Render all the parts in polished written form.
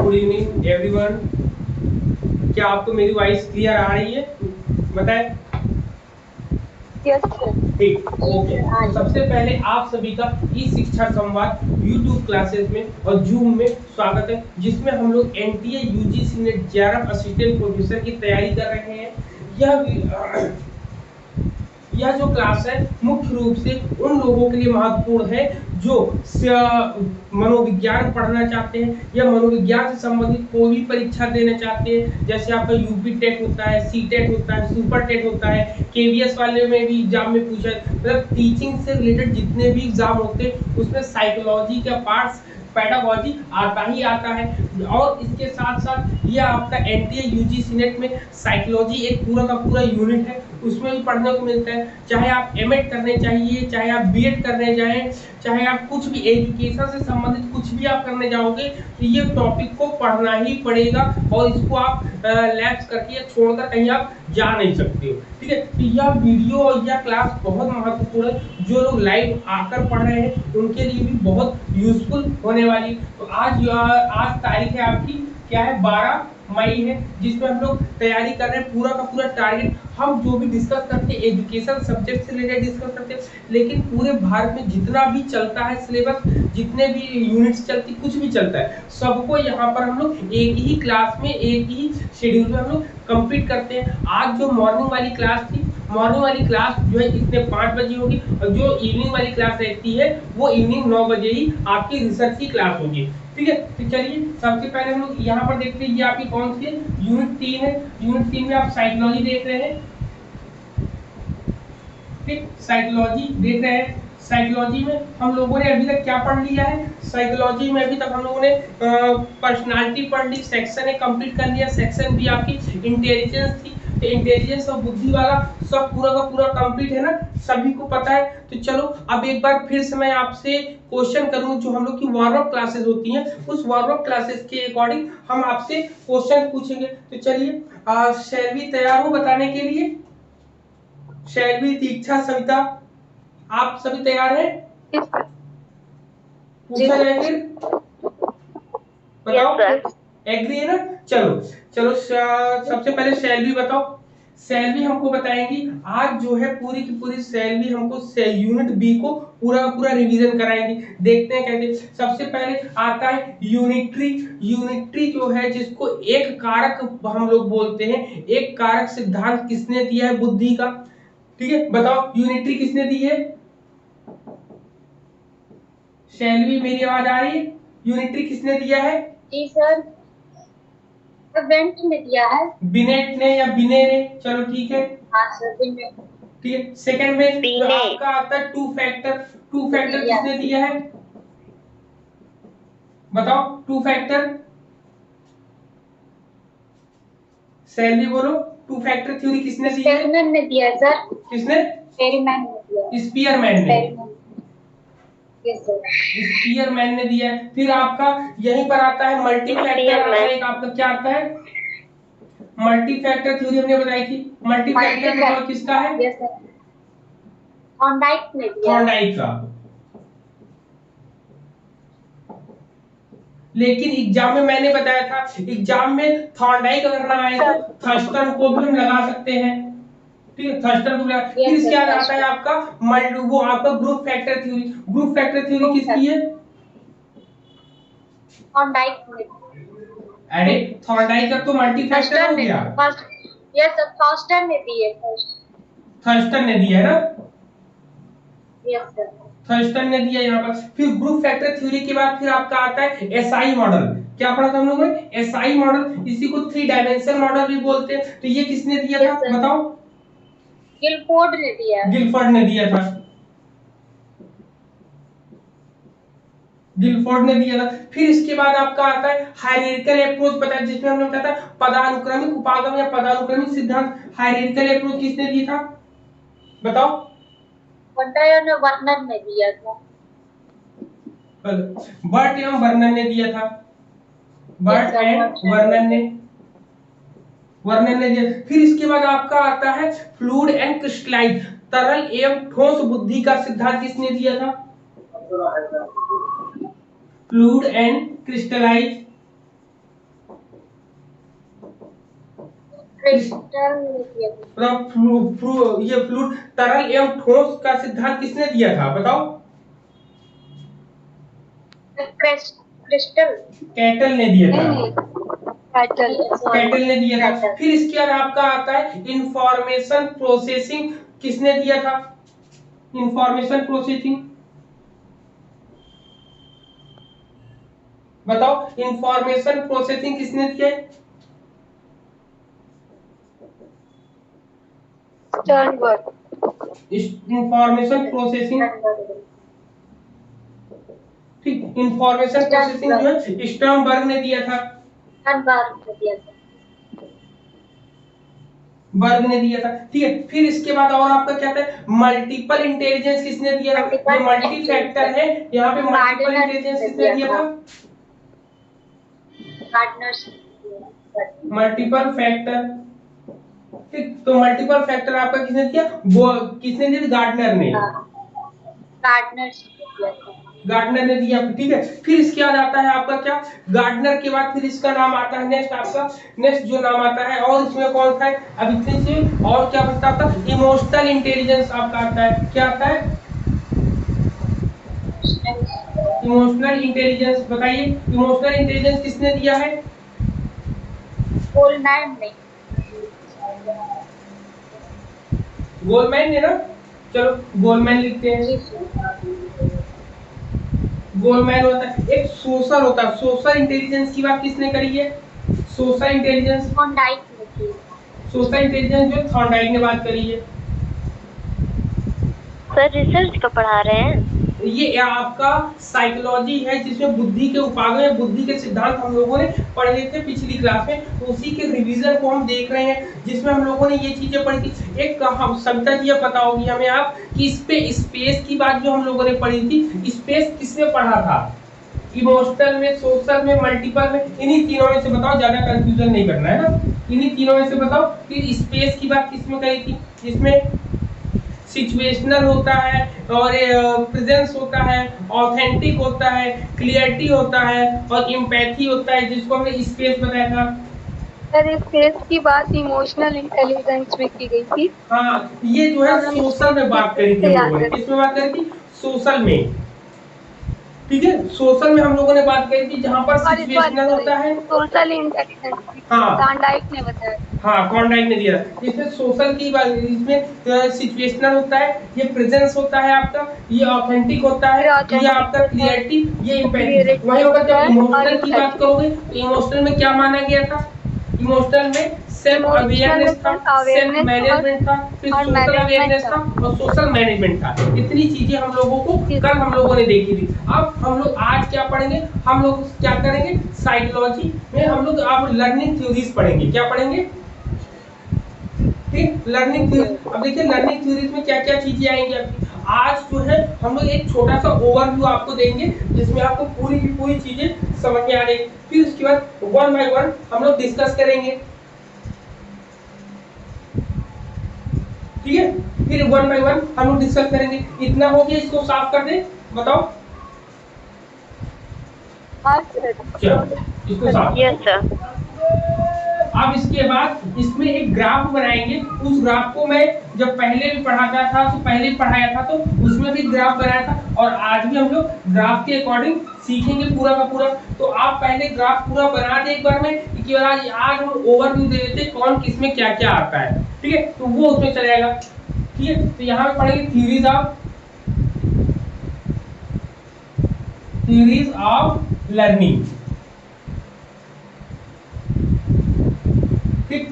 Good evening everyone. क्या आपको मेरी वॉइस क्लियर आ रही है? बताएं। Yes sir. ठीक, ओके। तो सबसे पहले आप सभी का ई शिक्षा संवाद यूट्यूब क्लासेस में और जूम में स्वागत है, जिसमें हम लोग NTA UGC net JRF assistant professor की तैयारी कर रहे हैं। यह जो क्लास है मुख्य रूप से उन लोगों के लिए महत्वपूर्ण है जो मनोविज्ञान पढ़ना चाहते हैं या मनोविज्ञान से संबंधित कोई भी परीक्षा देना चाहते हैं। जैसे आपका यूपी टेट होता है, सी टेट होता है, सुपर टेट होता है, केवीएस वाले में भी एग्जाम में पूछा है। मतलब टीचिंग से रिलेटेड जितने भी एग्जाम होते हैं उसमें साइकोलॉजी का पार्ट्स, पेडागोजी आता ही आता है। और इसके साथ साथ ये आपका एनटीए यूजीसी नेट में साइकोलॉजी एक पूरा का पूरा यूनिट है, उसमें भी पढ़ने को मिलता है। चाहे आप एमएड करने चाहिए, चाहे आप बीएड करने जाएं, चाहे आप कुछ भी एजुकेशन से संबंधित कुछ भी आप करने जाओगे तो ये टॉपिक को पढ़ना ही पड़ेगा और इसको आप लैप्स करके या छोड़कर कहीं आप जा नहीं सकते हो। ठीक है, तो यह वीडियो और यह क्लास बहुत महत्वपूर्ण है। जो लोग लाइव आकर पढ़ रहे हैं उनके लिए भी बहुत यूजफुल होने वाली। तो आज तारीख है आपकी क्या है, 12 मई है, जिसमें हम लोग तैयारी कर रहे हैं। पूरा का पूरा टारगेट हम जो भी डिस्कस करते हैं एजुकेशन सब्जेक्ट से रिलेटेड डिस्कस करते हैं, लेकिन पूरे भारत में जितना भी चलता है सिलेबस, जितने भी यूनिट्स चलती, कुछ भी चलता है, सबको यहाँ पर हम लोग एक ही क्लास में एक ही शेड्यूल में हम लोग कंप्लीट करते हैं। आज जो मॉर्निंग वाली क्लास थी, मॉर्निंग वाली क्लास जो है कितने 5 बजे होगी, और जो इवनिंग वाली क्लास रहती है वो इवनिंग 9 बजे ही आपकी रिसर्च की क्लास होगी। ठीक है, तो चलिए सबसे पहले हम लोग यहाँ पर देखते हैं ये आपकी कौन सी है, यूनिट 3 है। यूनिट 3 में आप साइकोलॉजी देख रहे हैं। ठीक, साइकोलॉजी देख रहे हैं। साइकोलॉजी में हम लोगों ने अभी तक क्या पढ़ लिया है? साइकोलॉजी में अभी तक हम लोगों ने पर्सनालिटी पढ़ ली, सेक्शन ए कंप्लीट कर लिया। सेक्शन बी आपकी इंटेलिजेंस थी, तो इंटेलिजेंस और बुद्धि वाला सब पूरा का पूरा कंप्लीट है ना, सभी को पता है। तो चलो अब एक बार फिर से मैं आपसे क्वेश्चन करूं, जो हम लोग की वार्म अप क्लासेस होती हैं उस वार्म अप क्लासेस के अकॉर्डिंग हम आपसे क्वेश्चन पूछेंगे। तो चलिए, शैलवी तैयार हो बताने के लिए? शैलवी, दीक्षा, सविता, आप सभी तैयार हैं? पूछा जाए फिर, बताओ। एग्री है ना? चलो चलो, सबसे पहले शैलवी बताओ। शैलवी हमको बताएंगी आज जो है पूरी की पूरी शैलवी हमको यूनिट बी को पूरा पूरा रिवीजन कराएंगी। देखते हैं कैसे। सबसे पहले आता है यूनिट्री। यूनिट्री जो है जिसको एक कारक हम लोग बोलते हैं, एक कारक सिद्धांत किसने दिया है बुद्धि का? ठीक है, बताओ यूनिट्री किसने दी है? शैलवी, मेरी आवाज आ रही है? यूनिट्री किसने दिया है? जी सर, बेंट ने दिया है। बिनेट ने या बिने ने? चलो ठीक है। हाँ सर, बिनेट। ठीक है, सेकंड में जो आपका आता है टू फैक्टर। टू फैक्टर किसने दिया है? बताओ, टू फैक्टर। शैलवी बोलो, टू फैक्टर थ्योरी किसने दी है? एक्सपेरिमेंट ने दिया है सर। किसने? एक्सपेरिमेंट ने दिया। स्पीयरमैन ने। यस सर, स्पीयरमैन ने दिया है। फिर आपका यहीं पर आता है मल्टी फैक्टर आता है, आपका क्या आता है? मल्टी फैक्टर थ्योरी हमने बताई थी। मल्टी फैक्टर मतलब किसका है? यस सर, थॉर्नडाइक ने दिया। थॉर्नडाइक का। लेकिन एग्जाम में मैंने बताया था, एग्जाम में थॉर्नडाइक अगर ना आए तो थर्स्टन को भी हम लगा सकते हैं। ठीक है, थर्स्टन को लगा। फिर इसके बाद आता है आपका वो आपका group factor theory. Group factor theory किसकी है? थॉर्नडाइक ने। अरे थॉर्नडाइक का तो मल्टी फैक्टर हो गया। यस सर, थर्स्टन ने दिए। थर्स्टन ने दिया है ना? यस सर, थर्स्टन ने दिया यहाँ पर। फिर ग्रुप फैक्टर थ्योरी के बाद फिर आपका आता है एसआई मॉडल। क्या पढ़ा था हम लोगों ने? एसआई मॉडल, इसी को 3 डायमेंशन मॉडल भी बोलते हैं। तो ये किसने दिया था बताओ? गिलफोर्ड ने दिया। गिलफोर्ड ने दिया था। गिलफोर्ड ने दिया था। फिर इसके बाद आपका आता है हायरार्किकल अप्रोच, पता है जिसमें हमने बताया था पदानुक्रमिक उपागम या पदानुक्रमिक सिद्धांत। हायरार्किकल अप्रोच किसने दिया था बताओ? वर्नन ने दिया था। बर्ट एवं वर्नन ने दिया था। बर्ट एंड वर्नन ने दिया। फिर इसके बाद आपका आता है फ्लूइड एंड क्रिस्टलाइज, तरल एवं ठोस बुद्धि का सिद्धांत किसने दिया था? Fluid and crystallise. क्रिस्टल ने दिया था। मतलब ये फ्लूइड तरल एवं ठोस का सिद्धांत किसने दिया था बताओ? क्रिस्टल। कैटल ने दिया था। नहीं, कैटल। कैटल ने दिया था। कैटल। फिर इसके बाद आपका आता है इंफॉर्मेशन प्रोसेसिंग, किसने दिया था? इंफॉर्मेशन प्रोसेसिंग बताओ, इंफॉर्मेशन प्रोसेसिंग किसने दिया है? स्टर्नबर्ग। इंफॉर्मेशन प्रोसेसिंग, ठीक, इंफॉर्मेशन प्रोसेसिंग जो है स्टर्नबर्ग ने दिया था। वर्ग ने दिया था, ठीक है। फिर इसके बाद और आपका क्या था? मल्टीपल इंटेलिजेंस किसने दिया था? ये मल्टी फैक्टर है, यहाँ पे मल्टीपल इंटेलिजेंस किसने दिया था? मल्टीपल फैक्टर, ठीक। तो मल्टीपल फैक्टर आपका किसने दिया? वो किसने दिया? गार्डनर ने। गार्डनर ने दिया, ठीक है। फिर इसके बाद आता है आपका क्या? गार्डनर के बाद फिर इसका नाम आता है नेक्स्ट आपका, नेक्स्ट जो नाम आता है और इसमें कौन सा है? अब इतने से और क्या बचता था? इमोशनल इंटेलिजेंस आपका आता है। क्या आता है? Emotional intelligence. बताइए इमोशनल इंटेलिजेंस किसने दिया है? गोलमैन ने ना, चलो गोलमैन लिखते हैं। गोलमैन होता है। एक सोशल होता है, सोशल इंटेलिजेंस की बात किसने करी है? सोशल इंटेलिजेंस, सोशल इंटेलिजेंस जो थॉर्नडाइक ने बात करी है। सर रिसर्च का पढ़ा रहे हैं? ये आपका साइकोलॉजी है जिसमें बुद्धि के उपागम या बुद्धि के सिद्धांत हम लोगों ने पढ़े थे पिछली क्लास में, तो उसी के रिवीजन को हम देख रहे हैं जिसमें हम लोगों ने ये चीजें पढ़ी थी। एक हम सविता जी पता होगी हमें आप कि इस पे स्पेस की बात जो हम लोगों ने पढ़ी थी, स्पेस किसमें पढ़ा था? इमोशनल में, सोशल में, मल्टीपल में, इन्हीं तीनों में से बताओ, ज्यादा कंफ्यूजन नहीं करना है ना, इन्हीं तीनों में से बताओ कि स्पेस की बात किसमें करी थी? जिसमें सिचुएशनल होता है और प्रेजेंस होता है, ऑथेंटिक होता है, क्लियरिटी होता है और एम्पैथी होता है, जिसको हमने स्पेस बताया था। सर स्पेस की बात इमोशनल इंटेलिजेंस में की गई थी। हाँ, ये जो है सोशल में बात करी थी हम लोगों ने। किसमें बात करी थी? सोशल में, ठीक है। सोशल में हम लोगों ने बात करी थी जहाँ पर सिचुएशनल होता है। सोशल इंटेलिजेंस थॉर्नडाइक ने बताया। हाँ, थॉर्नडाइक ने दिया। इसमें सोशल की बात, इसमें सिचुएशनल होता है, ये प्रेजेंस होता है आपका, ये ऑथेंटिक होता है, ये आपका क्लियरिटी, ये एम्पैथी। वही होगा जब इमोशनल की बात करोगे तो इमोशनल में क्या माना गया था? इमोशनल में सेल्फ अवेयरनेस था, सेल्फ मैनेजमेंट था, फिर सोशल अवेयरनेस था और सोशल मैनेजमेंट था। इतनी चीजें हम लोगों को कल हम लोगों ने देखी थी। अब हम लोग आज क्या पढ़ेंगे? हम लोग क्या करेंगे? साइकोलॉजी में हम लोग अब लर्निंग थ्योरीज पढ़ेंगे। क्या पढ़ेंगे? ठीक, लर्निंग थ्योरी। अब देखिए लर्निंग थ्योरीज में क्या क्या चीजें आएंगी आपकी। आज जो है हम लोग एक छोटा सा ओवरव्यू आपको देंगे जिसमें आपको पूरी की पूरी चीजें समझ में आ जाएगी। फिर उसके बाद वन बाय वन हम लोग डिस्कस करेंगे, ठीक है। फिर वन बाय वन हम लोग डिस्कस करेंगे। इतना हो गया, इसको साफ कर दे, बताओ। चलो इसको साफ। Yes sir. अब इसके बाद इसमें एक ग्राफ बनाएंगे। उस ग्राफ को मैं जब पहले भी पढ़ाता था तो पहले पढ़ाया था तो उसमें भी ग्राफ बनाया था और आज भी हम लोग ग्राफ के अकॉर्डिंग सीखेंगे पूरा का पूरा। तो आप पहले ग्राफ पूरा बना दे एक बार में, कि आज हम ओवरव्यू दे देते कौन किस में क्या क्या आता है, ठीक है। तो वो उसमें चलेगा, ठीक है। तो यहाँ पे पढ़ेंगे theories of learning,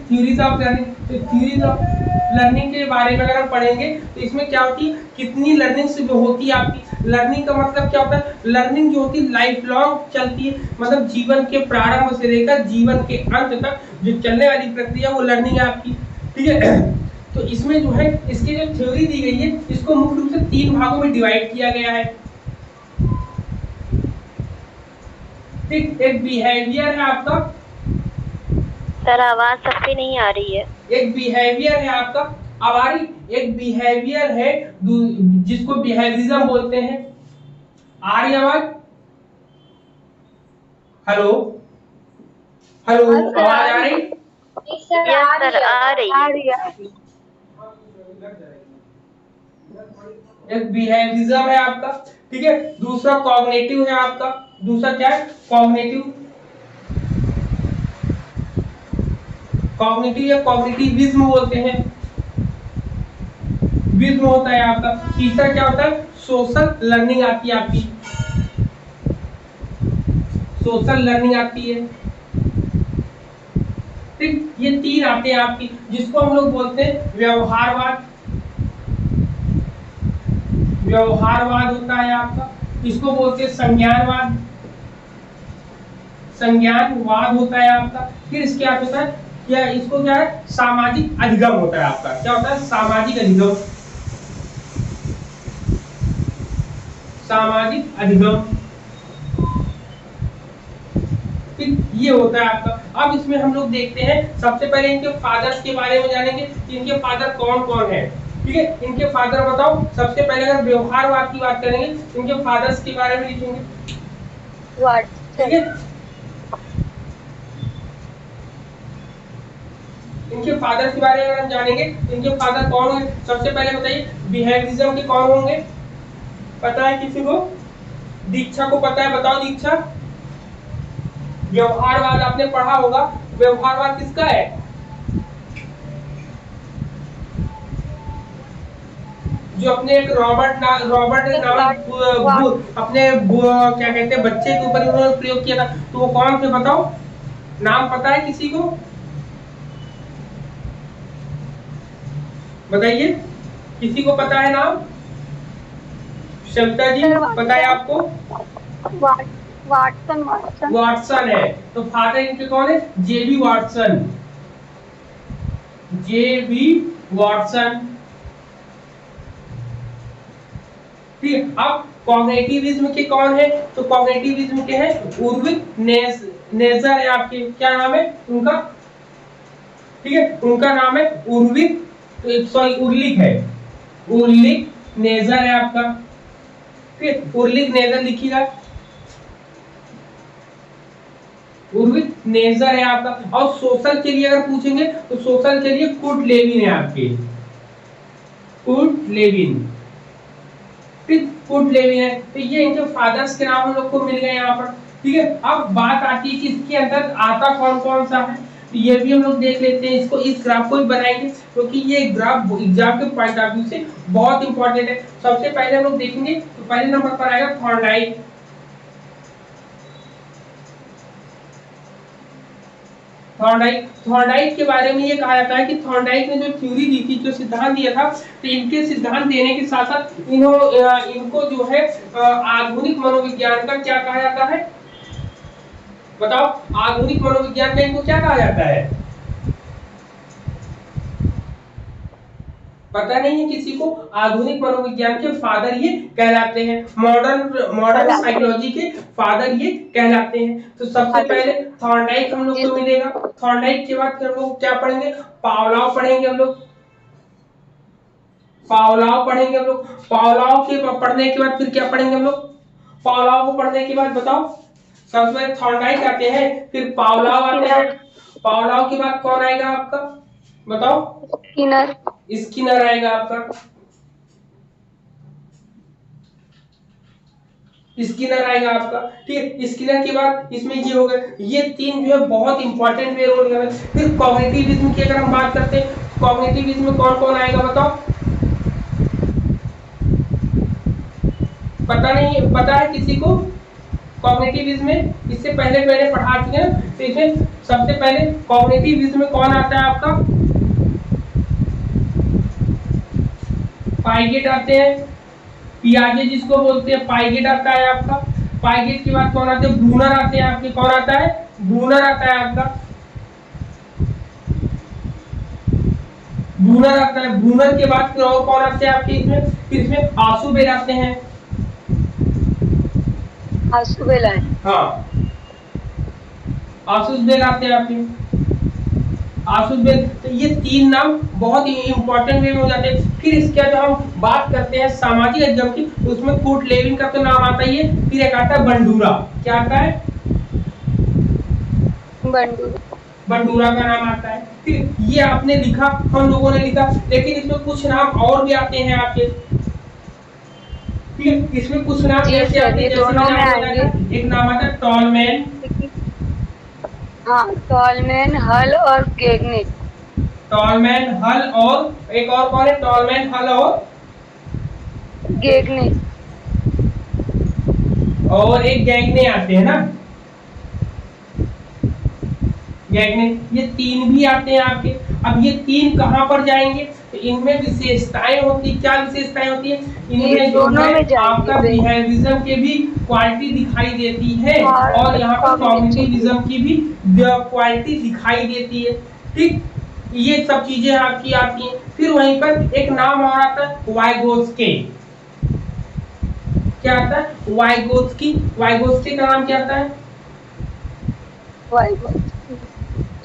theories of learning. तो थ्योरीज ऑफ लर्निंग के बारे में अगर हम पढ़ेंगे तो इसमें क्या होती है, कितनी लर्निंग से जो होती है आपकी। लर्निंग का मतलब क्या होता है? लर्निंग जो होती है लाइफ लॉन्ग चलती है, मतलब जीवन के प्रारंभ से लेकर जीवन के अंत तक जो चलने वाली प्रक्रिया वो लर्निंग है आपकी, ठीक है। तो इसमें जो है इसकी जो थ्योरी दी गई है इसको मुख्य रूप से 3 भागों में डिवाइड किया गया है, ठीक। एक बिहेवियर है आपका, सर आवाज सबकी नहीं आ रही है। एक बिहेवियर है आपका, अब आ रही? एक बिहेवियर है जिसको बिहेवियरिज्म बोलते हैं। आ रही आवाज? हेलो हेलो, आवाज आ रही? सर यस सर, आ रही आ है। रही आ रही। एक बिहेवियरिज्म है आपका, ठीक है। दूसरा कॉग्निटिव है आपका। दूसरा क्या है? कॉग्निटिव। कॉग्निटिव या कॉग्निटिविज्म बोलते हैं। विज्म होता है आपका। तीसरा क्या होता है? सोशल लर्निंग आती है आपकी। सोशल लर्निंग आती है, ठीक। ये तीन आते हैं आपकी, जिसको हम लोग बोलते हैं व्यवहारवाद। व्यवहारवाद होता है आपका। इसको बोलते हैं संज्ञानवाद। संज्ञानवाद होता है आपका। फिर इसके बाद होता है क्या? इसको क्या है? सामाजिक अधिगम होता है आपका। क्या होता है? सामाजिक अधिगम। सामाजिक अधिगम, ये होता है आपका। अब इसमें हम लोग देखते हैं, सबसे पहले इनके फादर्स के बारे में जानेंगे। इनके फादर कौन कौन है, ठीक है। इनके फादर बताओ। सबसे पहले अगर व्यवहारवाद की बात करेंगे, इनके फादर्स के बारे में लिखेंगे, ठीक है। इनके फादर के बारे में अगर हम जानेंगे, इनके फादर कौन होंगे? सबसे पहले बताइए, बिहेवियरिज्म के कौन होंगे? पता है किसी को? दीक्षा को पता है? बताओ दीक्षा। व्यवहारवाद आपने पढ़ा होगा। व्यवहारवाद किसका है? जो अपने एक रॉबर्ट नाम अपने क्या कहते हैं बच्चे के ऊपर उन्होंने प्रयोग किया था, तो वो कौन थे? बताओ, नाम पता है किसी को? बताइए, किसी को पता है नाम? शब्दा जी, पता है आपको? वाटसन। वाटसन है। तो फादर इनके कौन है? जेबी वाटसन। जेबी वाटसन, ठीक है। अब कॉग्निटिविज्म के कौन है? तो कॉग्निटिविज्म के हैं उर्विक नेजर है आपके। क्या नाम है उनका? ठीक है, उनका नाम है उर्विक, सॉरी उर्लिक है। उर्लिक नेजर है आपका, ठीक है। उर्लिक नेजर लिखिएगा, उर्विक नेजर है आपका। और सोशल के लिए अगर पूछेंगे तो सोशल के लिए कुर्ट लेविन है आपके। कुर्ट लेविन, कुर्ट लेविन है। तो ये इनके फादर्स के नाम हम लोग को मिल गए यहाँ पर, ठीक है। अब बात आती है कि इसके अंदर आता कौन कौन सा है, तो ये भी हम लोग देख लेते हैं। इसको, इस ग्राफ को भी बनाएंगे, क्योंकि ये ग्राफ एग्जाम के पॉइंट ऑफ व्यू से बहुत इंपॉर्टेंट है। सबसे पहले हम लोग देखेंगे, तो पहले नंबर पर आएगा थॉर्नडाइक। थॉर्नडाइक के बारे में ये कहा जाता है कि थॉर्नडाइक ने जो थ्योरी दी थी, जो सिद्धांत दिया था, तो इनके सिद्धांत देने के साथ साथ इनको जो है आधुनिक मनोविज्ञान का क्या कहा जाता है? बताओ, आधुनिक मनोविज्ञान का इनको क्या कहा जाता है? पता नहीं है किसी को? आधुनिक मनोविज्ञान के फादर ये कहलाते हैं। मॉडर्न साइकोलॉजी के फादर ये कहलाते हैं। तो सबसे पहले थॉर्नडाइक हम लोग को मिलेगा। थॉर्नडाइक के बाद फिर हम लोग क्या पढ़ेंगे? पावलोव पढ़ेंगे हम लोग। पावलोव पढ़ेंगे हम लोग। पावलोव के पढ़ने के बाद फिर क्या पढ़ेंगे हम लोग? पावलोव को पढ़ने के बाद बताओ, सबसे पहले थॉर्नडाइक आते हैं, फिर पावलोव आते हैं। पावलोव के बाद कौन आएगा आपका? बताओ। स्किनर। स्किनर आएगा आपका। स्किनर आएगा आपका, ठीक है। स्किनर के बाद इसमें ये हो गए, ये तीन जो है बहुत इंपॉर्टेंट वे रोल कर रहे हैं। फिर कॉग्निटिविज्म की अगर हम बात करते हैं, कॉग्निटिविज्म में कौन कौन आएगा बताओ? पता नहीं, पता है किसी को? कॉग्निटिविज्म में इससे पहले मैंने पढ़ा चुके हैं। तो इसमें सबसे पहले कॉग्निटिविज्म में कौन आता है आपका? पाइगेट आते हैं, पियाजे जिसको बोलते हैं, पाइगेट आता है आपका। पाइगेट के बाद कौन आते हैं? ब्रूनर आते हैं आपके। कौन आता है? ब्रूनर आता है आपका। ब्रूनर आता है। ब्रूनर के बाद फिर और कौन आते हैं आपके इसमें? फिर इसमें आशुबेल आते हैं। आशुबेल है, हाँ, आशुबेल आते हैं आपके। आशुबेल, तो ये तीन नाम बहुत ही इंपॉर्टेंट वे में हो जाते हैं। फिर इसके बाद हम बात करते हैं सामाजिक अधिगम की, उसमें कुर्ट लेविन का तो नाम आता ही है। फिर एक आता है बंडूरा। क्या आता है? बंडूरा। बंडूरा का नाम आता है। फिर ये आपने लिखा, हम लोगों ने लिखा, लेकिन इसमें कुछ नाम और भी आते हैं आपके। ठीक है, इसमें कुछ नाम जी ऐसे सर, आते ये हैं, जैसे दोनों मैंने में आपको आएंगे। बताया था, एक नाम आता है टॉलमैन। हाँ, टॉलमैन, हल और गेगनेट। टॉलमैन, हल और एक और कौन है? टॉलमैन, हल गेगनेट। और एक गैगने आते हैं ना, गैगने, ये तीन भी आते हैं आपके। अब ये तीन कहाँ पर जाएंगे? तो इनमें विशेषताएं होती, क्या विशेषताएं होती है ये इनमें? जो दोनों है में जाएंगे आपका वे। बिहेवियरिज्म के भी क्वालिटी दिखाई देती है, और यहाँ पर कॉग्निटिव। कॉग्निटिविज्म की भी क्वालिटी दिखाई देती है। ठीक, ये सब चीजें आपकी आती हैं। फिर वहीं पर एक नाम और आता है वाइगोत्स्की। क्या आता है? वाइगोत्स्की। वाइगोत्स्की का नाम क्या आता है?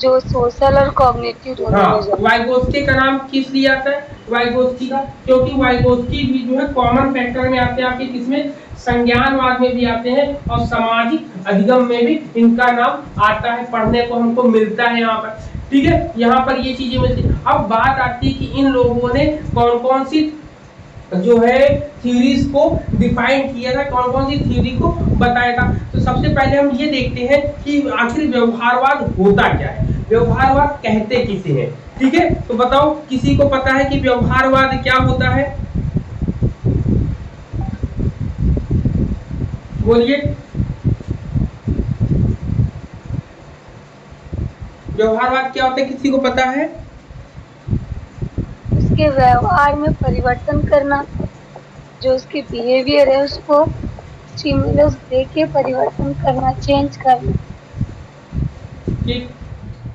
जो सोशल और कॉग्निटिव दोनों में हाँ, जाएंगे। वाइगोत्स्की का नाम किस लिए आता है वाइगोत्स्की का? क्योंकि वाइगोत्स्की भी जो है कॉमन फैक्टर में आते हैं आपके, किसमें? संज्ञानवाद में भी आते हैं, और सामाजिक अधिगम में भी इनका नाम आता है, पढ़ने को हमको मिलता है यहाँ पर। ठीक है, यहाँ पर ये चीजें मिलती है। अब बात आती है कि इन लोगों ने कौन कौन सी जो है थ्योरीज को डिफाइन किया था, कौन कौन सी थ्योरी को बताया था। तो सबसे पहले हम ये देखते हैं कि आखिर व्यवहारवाद होता क्या है, व्यवहारवाद कहते किसे हैं। ठीक है, तो बताओ, किसी को पता है कि व्यवहारवाद क्या होता है? बोलिए, व्यवहारवाद क्या होता है, किसी को पता है? उसके व्यवहार में परिवर्तन करना, जो उसके बिहेवियर है उसको स्टिमुलस देके परिवर्तन करना, चेंज करना। ठीक,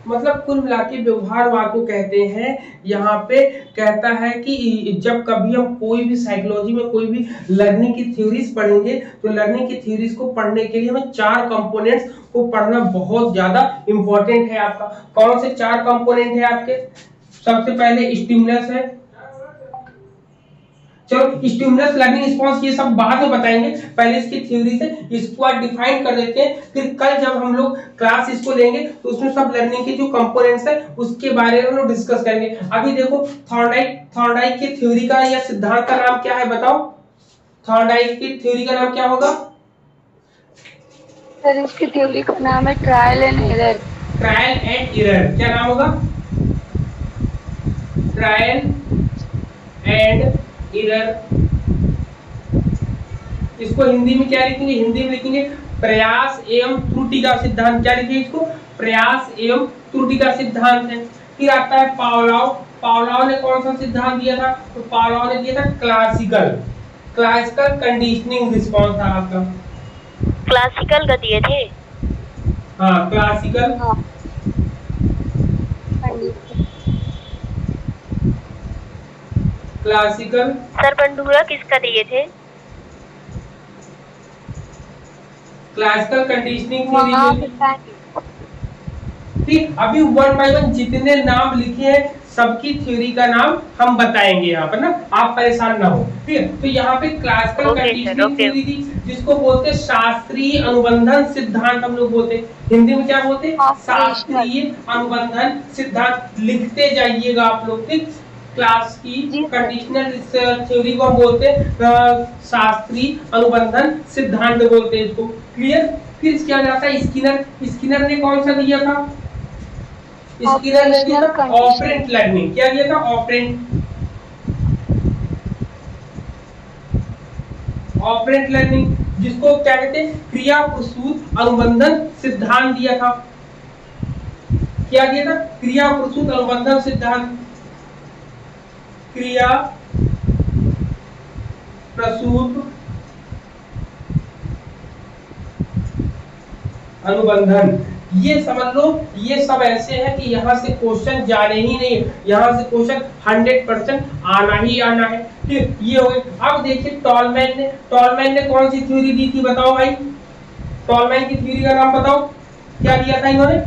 मतलब कुल मिला के व्यवहारवाद को कहते हैं। यहाँ पे कहता है कि जब कभी हम कोई भी साइकोलॉजी में कोई भी लर्निंग की थ्योरीज पढ़ेंगे, तो लर्निंग की थ्योरीज को पढ़ने के लिए हमें चार कंपोनेंट्स को पढ़ना बहुत ज्यादा इंपॉर्टेंट है आपका। कौन से चार कंपोनेंट है आपके? सबसे पहले स्टिमुलस है। चलो, स्टिमुलस, लर्निंग रिस्पॉन्स, ये सब बाद में बताएंगे, पहले इसकी थ्योरी से इसको आज डिफाइन कर देते हैं। फिर कल जब हम लोग क्लास इसको लेंगे तो उसमें सब लर्निंग के जो कंपोनेंट्स है उसके बारे में हम लोग डिस्कस करेंगे। अभी देखो, थॉर्नडाइक की थ्योरी का या सिद्धांत का नाम क्या है, बताओ? थॉर्नडाइक की थ्योरी का नाम क्या होगा? सर, इसकी थ्योरी का नाम है trial and error. Trial and error. क्या नाम होगा? Trial and error. इसको हिंदी में क्या लिखेंगे? हिंदी में लिखेंगे प्रयास एवं त्रुटि का सिद्धांत। क्या लिखेंगे इसको? प्रयास एवं त्रुटि का सिद्धांत है। फिर आता है पावलोव। पावलोव ने कौन सा सिद्धांत दिया था? तो पावलोव ने दिया था क्लासिकल कंडीशनिंग रिस्पॉन्स था आपका। क्लासिकल का दिए थे। हाँ, क्लासिकल। हाँ, क्लासिकल। सर बंडूरा किसका दिए थे? क्लासिकल कंडीशनिंग वहाँ थ्योरी। बताएंगे। ठीक, अभी वन बाय वन जितने नाम लिखे हैं सबकी थ्योरी का नाम हम बताएंगे यहाँ पर ना, आप परेशान ना हो। ठीक है, तो यहाँ पे classical okay sir, conditioning okay. Theory थी, जिसको बोलते हैं शास्त्रीय अनुबंधन सिद्धांत। हम लोग बोलते हैं हिंदी में क्या बोलते हैं? शास्त्रीय अनुबंधन सिद्धांत। लिखते जाइएगा आप लोग। ठीक, क्लास की कंडीशनल थ्योरी को हम बोलते हैं शास्त्रीय अनुबंधन सिद्धांत बोलते हैं इसको। क्लियर? फिर इसके बाद आता है स्किनर। स्किनर ने कौन सा दिया था? स्किनर ने दिया था ऑपरेंट लर्निंग। क्या दिया था? ऑपरेंट लर्निंग, जिसको क्या कहते हैं? क्रिया प्रसूत अनुबंधन सिद्धांत दिया था। क्या दिया था? क्रिया प्रसूत अनुबंधन सिद्धांत। क्रिया प्रसूत अनुबंधन। ये समझ लो, ये सब ऐसे हैं कि यहाँ से क्वेश्चन जा रहे ही नहीं, यहाँ से क्वेश्चन 100% आना ही आना है। फिर ये हो गए। अब देखिए टॉलमैन ने कौन सी थ्योरी दी थी, बताओ भाई? टॉलमैन की थ्योरी का नाम बताओ, क्या दिया था इन्होंने?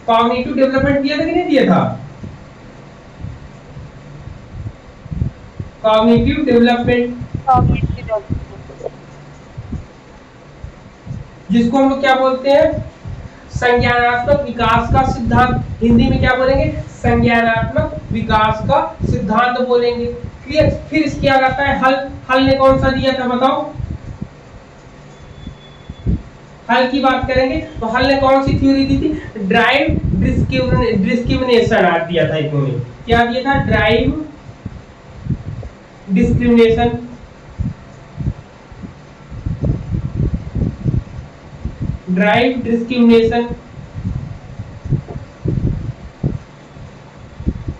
कॉग्निटिव डेवलपमेंट दिया था कि नहीं दिया था? कॉग्निटिव डेवलपमेंट, जिसको हम लोग क्या बोलते हैं? संज्ञानात्मक विकास का सिद्धांत, हिंदी में क्या बोलेंगे, संज्ञानात्मक विकास का सिद्धांत बोलेंगे। क्लियर। फिर इसके आगे आता है हल। हल ने कौन सा दिया था बताओ, हल की बात करेंगे तो हल ने कौन सी थ्योरी दी थी, ड्राइव डिस्क्रिमिनेशन आज दिया था इन्होंने। क्या दिया था, ड्राइव डिस्क्रिमिनेशन। ड्राइव डिस्क्रिमिनेशन,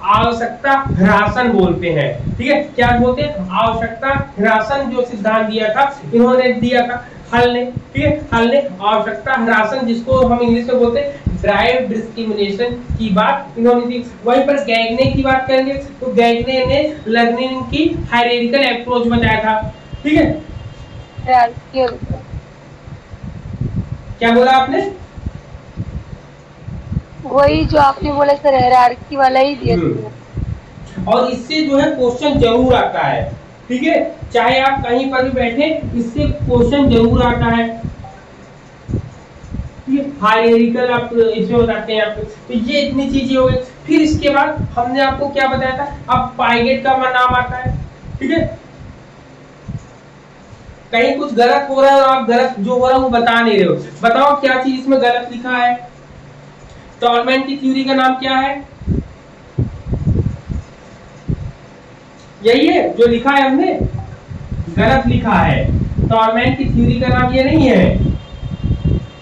आवश्यकता ह्रासन बोलते हैं। ठीक है, क्या बोलते हैं, आवश्यकता ह्रासन जो सिद्धांत दिया था इन्होंने दिया था हल ने। ठीक है, हल ने आवश्यकता ह्रासन, जिसको हम इंग्लिश में बोलते हैं ड्राइव डिस्क्रिमिनेशन की बात इन्होंने दी। वहीं पर गैगने की बात करेंगे तो गैगने ने लर्निंग की हायरार्किकल अप्रोच बताया था। ठीक है, क्या बोला आपने, वही जो आपने बोला सर, हायरार्की वाला ही दिया। और इससे जो है क्वेश्चन जरूर आता है। ठीक है, चाहे आप कहीं पर भी बैठे इससे क्वेश्चन जरूर आता है। हायरार्किकल आप इसमें बताते हैं आप। तो ये इतनी चीजें हो गई। फिर इसके बाद हमने आपको क्या बताया था, अब पाइगेट का नाम आता है। ठीक है, कहीं कुछ गलत हो रहा है और आप गलत जो हो रहा है वो बता नहीं रहे हो, बताओ क्या चीज इसमें गलत लिखा है। टॉलमैन की थ्योरी का नाम क्या है, यही है जो लिखा है हमने, गलत लिखा है। टॉलमैन की थ्योरी का नाम ये नहीं है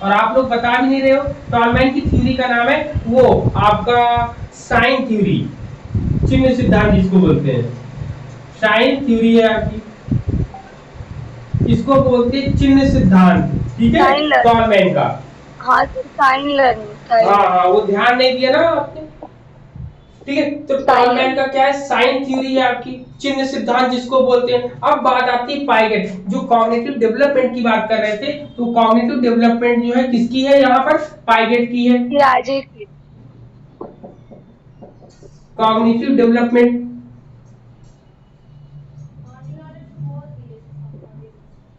और आप लोग बता भी नहीं रहे हो। टॉलमैन की थ्योरी का नाम है वो आपका साइन थ्योरी, चिन्ह सिद्धांत जिसको बोलते हैं, साइन थ्योरी है आपकी, इसको बोलते हैं चिन्ह सिद्धांत। ठीक है, टॉलमैन का। हाँ सर, साइन लर्निंग। हाँ, वो ध्यान नहीं दिया ना आपने। ठीक है, तो टॉलमैन का क्या है, साइन थ्योरी है आपकी, चिन्ह सिद्धांत जिसको बोलते हैं। अब बात आती है पाइगेट, जो कॉग्निटिव डेवलपमेंट की बात कर रहे थे, तो कॉग्निटिव डेवलपमेंट जो है किसकी है, यहाँ पर पाइगेट की है। राजे की। कॉग्निटिव डेवलपमेंट,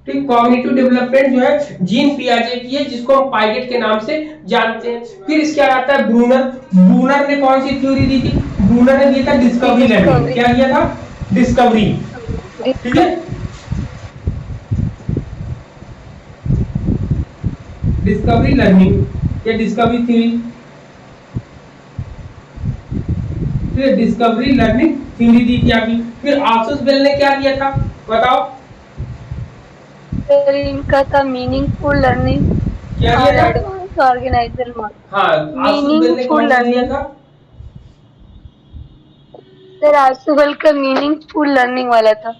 ठीक, कॉग्निटिव डेवलपमेंट जो है जीन पियाजे की है, जिसको हम पाइगेट के नाम से जानते हैं। फिर इसके आता है ब्रूनर। ब्रूनर ने कौन सी थ्योरी दी थी, ब्रूनर ने दिया था डिस्कवरी लर्निंग। क्या दिया था, डिस्कवरी। ठीक है, डिस्कवरी लर्निंग या डिस्कवरी थ्योरी, फिर डिस्कवरी लर्निंग थ्योरी दी थी आपकी। फिर आसुस बेल ने क्या दिया था बताओ, इनका था मीनिंगफुल लर्निंग, क्या दिया था, एडवांस ऑर्गेनाइजर मॉडल। हाँ, आसुस बेल ने कौन सा दिया था, सर आसुबेल का मीनिंगफुल लर्निंग वाला था।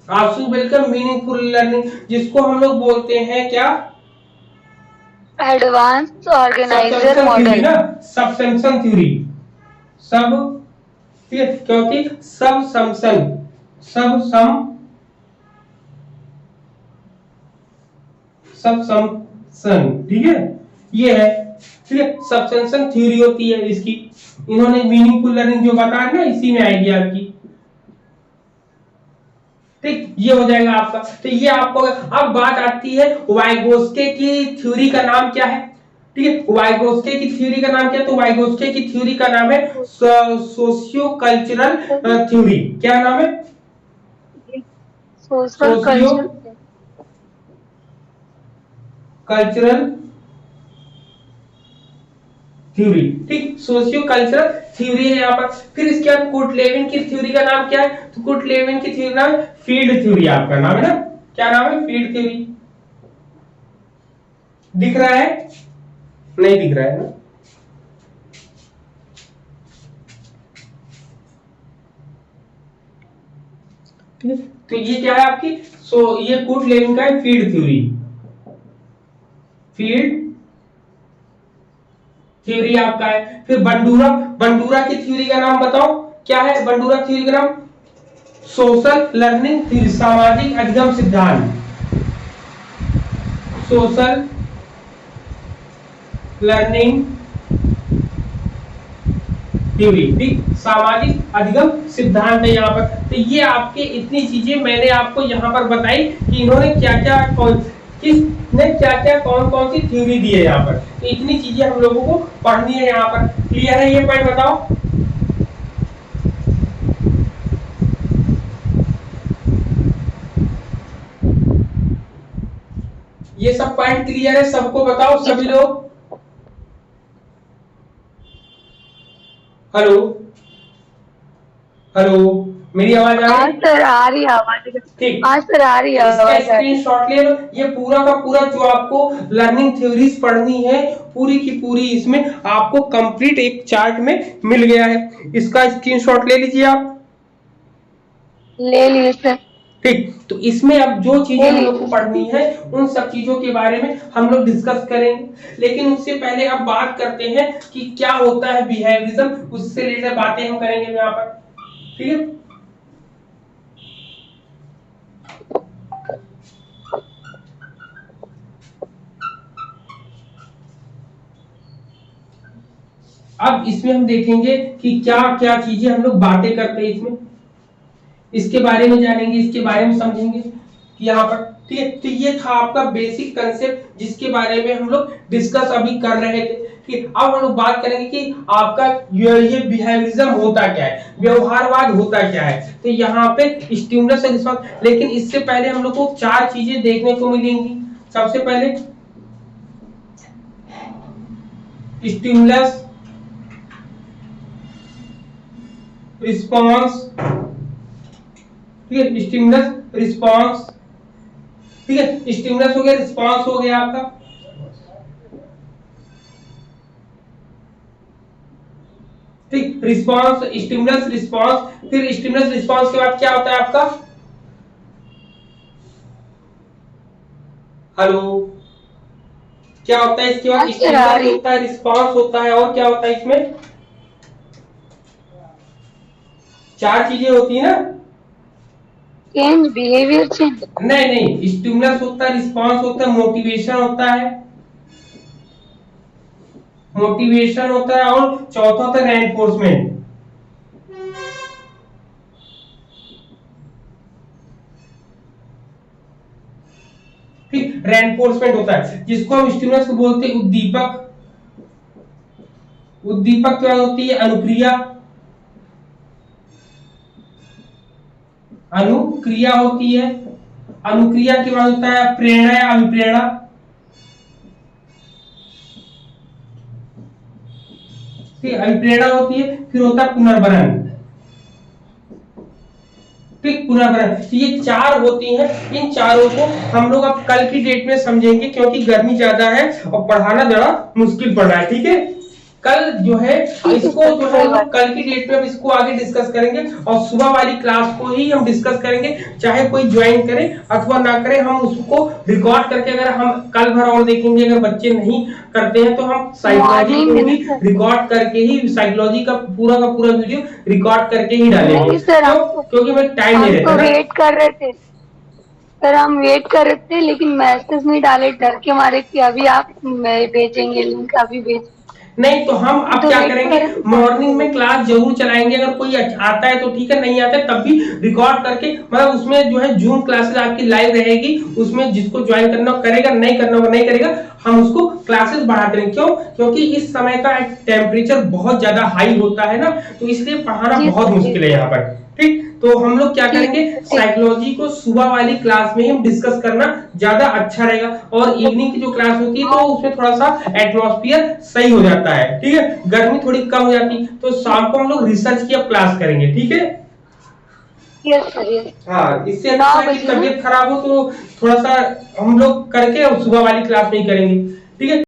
आसुबेल का मीनिंगफुल लर्निंग, जिसको हम लोग बोलते हैं क्या, एडवांस ऑर्गेनाइजर मॉडल ना, सबसम्पशन थ्योरी। सब, क्योंकि सबसम्पशन, सबसम्पशन, ठीक है, ये है। ठीक है, सबसम्पशन थ्योरी होती है इसकी। इन्होंने मीनिंगफुल लर्निंग जो बताया ना, इसी में आएगी आपकी। ठीक, ये हो जाएगा आपका। तो ये आपको, अब बात आती है वाइगोस्के की थ्योरी का नाम क्या है। ठीक है, वाइगोस्के की थ्योरी का नाम क्या है, तो वाइगोस्के की थ्योरी का नाम है सोशियो कल्चरल थ्योरी। क्या नाम है, सोशियो कल्चरल थ्योरी। ठीक, सोशियो कल्चरल थ्योरी है यहाँ पर। फिर इसके बाद कुर्टलेविन की थ्योरी का नाम क्या है, तो कुर्टलेविन की थ्योरी नाम फील्ड थ्योरी, आपका नाम है ना, क्या नाम है, फील्ड थ्योरी। दिख रहा है, नहीं दिख रहा है ना, ठीक है, तो ये क्या है आपकी, ये कुर्टलेविन का है फील्ड थ्योरी। फील्ड थ्योरी आपका है। फिर बंडूरा की थ्योरी का नाम बताओ, क्या है बंडूरा थ्योरी का नाम, सोशल लर्निंग थ्योरी, सामाजिक अधिगम सिद्धांत, सोशल लर्निंग थ्योरी। ठीक, सामाजिक अधिगम सिद्धांत है यहाँ पर। तो ये आपके इतनी चीजें मैंने आपको यहाँ पर बताई कि इन्होंने क्या क्या किस ने क्या क्या कौन कौन सी थ्योरी दी है यहाँ पर, तो इतनी चीजें हम लोगों को पढ़नी है यहाँ पर। क्लियर है ये पॉइंट? बताओ। ये सब पॉइंट क्लियर है सबको? बताओ सभी लोग। हेलो हेलो, मेरी आवाज आ रही है? सर आ रही है आवाज। ठीक, हाँ सर आ रही है इसका आवाज। स्क्रीनशॉट ले लो। ये पूरा का पूरा जो आपको लर्निंग थ्योरीज पढ़नी है पूरी की पूरी इसमें आपको कंप्लीट एक चार्ट में मिल गया है। इसका स्क्रीनशॉट ले लीजिए आप। ले लिए सर। ठीक, तो इसमें अब जो चीजें हम लोग को पढ़नी है उन सब चीजों के बारे में हम लोग डिस्कस करेंगे, लेकिन उससे पहले अब बात करते हैं कि क्या होता है बिहेवियरिज्म, उससे रिलेटेड बातें हम करेंगे यहाँ पर। ठीक है, अब इसमें हम देखेंगे कि क्या क्या चीजें हम लोग बातें करते हैं इसमें, इसके बारे में जानेंगे, इसके बारे में समझेंगे कि यहाँ पर। ठीक है, तो ये था आपका बेसिक कंसेप्ट जिसके बारे में हम लोग डिस्कस अभी कर रहे थे। कि अब हम लोग बात करेंगे कि आपका ये बिहेवियरिज्म होता क्या है, व्यवहारवाद होता क्या है। तो यहाँ पे स्टिमुलस और रिस्पॉन्स, लेकिन इससे पहले हम लोग को 4 चीजें देखने को मिलेंगी। सबसे पहले स्टिमुलस, रिस्पॉन्स, ठीक है, स्टिमुलस रिस्पॉन्स, ठीक है, स्टिमुलस हो गया, रिस्पॉन्स हो गया आपका। ठीक, रिस्पॉन्स, स्टिमुलस, रिस्पॉन्स, फिर स्टिमुलस रिस्पॉन्स के बाद क्या होता है आपका? हेलो, क्या होता है इसके बाद? स्टिमुलस होता है, रिस्पॉन्स होता है, और क्या होता है इसमें? 4 चीजें होती है ना। Change, behaviour change. नहीं नहीं, स्टिमुलस होता है, रिस्पॉन्स होता है, मोटिवेशन होता है, मोटिवेशन होता है, और चौथा होता है रेनफोर्समेंट। ठीक, रेनफोर्समेंट होता है जिसको हम स्टिमुलस को बोलते हैं उद्दीपक। उद्दीपक क्या होती है? अनुक्रिया। अनुक्रिया होती है, अनुक्रिया के बाद होता है प्रेरणा या अभिप्रेरणा। ठीक, अभिप्रेरणा होती है, फिर होता है पुनर्भरण। ठीक, पुनर्भरण। तो ये 4 होती हैं। इन चारों को हम लोग अब कल की डेट में समझेंगे क्योंकि गर्मी ज्यादा है और पढ़ाना जरा मुश्किल पड़ रहा है। ठीक है, कल जो है इसको जो है हम कल की डेट में अब इसको आगे डिस्कस करेंगे, और सुबह वाली क्लास को ही हम डिस्कस करेंगे। चाहे कोई ज्वाइन करे अथवा ना करे, हम उसको रिकॉर्ड करके अगर हम कल भर और देखेंगे, अगर बच्चे नहीं करते हैं तो हम साइकोलॉजी को भी रिकॉर्ड करके ही, साइकोलॉजी का पूरा वीडियो रिकॉर्ड करके ही डालेंगे। क्योंकि मैं टाइम नहीं रहता। वेट कर रहे थे सर, हम वेट कर रहे थे लेकिन मैसेज नहीं डाले, डर के मारे कि अभी आप भेजेंगे लिंक, अभी भेज नहीं। तो हम अब क्या करेंगे, मॉर्निंग में क्लास जरूर चलाएंगे। अगर कोई आता है तो ठीक है, नहीं आता है तब भी रिकॉर्ड करके, मतलब उसमें जो है जूम क्लासेस आपकी लाइव रहेगी, उसमें जिसको ज्वाइन करना करेगा, नहीं करना वो नहीं करेगा, हम उसको क्लासेस बढ़ाते रहेंगे। क्यों? क्योंकि इस समय का टेम्परेचर बहुत ज्यादा हाई होता है ना, तो इसलिए पढ़ाना बहुत मुश्किल है यहाँ पर। ठीक, तो हम लोग क्या करेंगे, साइकोलॉजी को सुबह वाली क्लास में ही हम डिस्कस करना ज्यादा अच्छा रहेगा, और इवनिंग की जो क्लास होती है तो उसमें थोड़ा सा एटमॉस्फेयर सही हो जाता है। ठीक है, गर्मी थोड़ी कम हो जाती, तो शाम को हम लोग रिसर्च की अब क्लास करेंगे। ठीक है, हाँ, इससे अच्छा है कि तबीयत खराब हो तो थोड़ा सा हम लोग करके और सुबह वाली क्लास में ही करेंगे। ठीक है।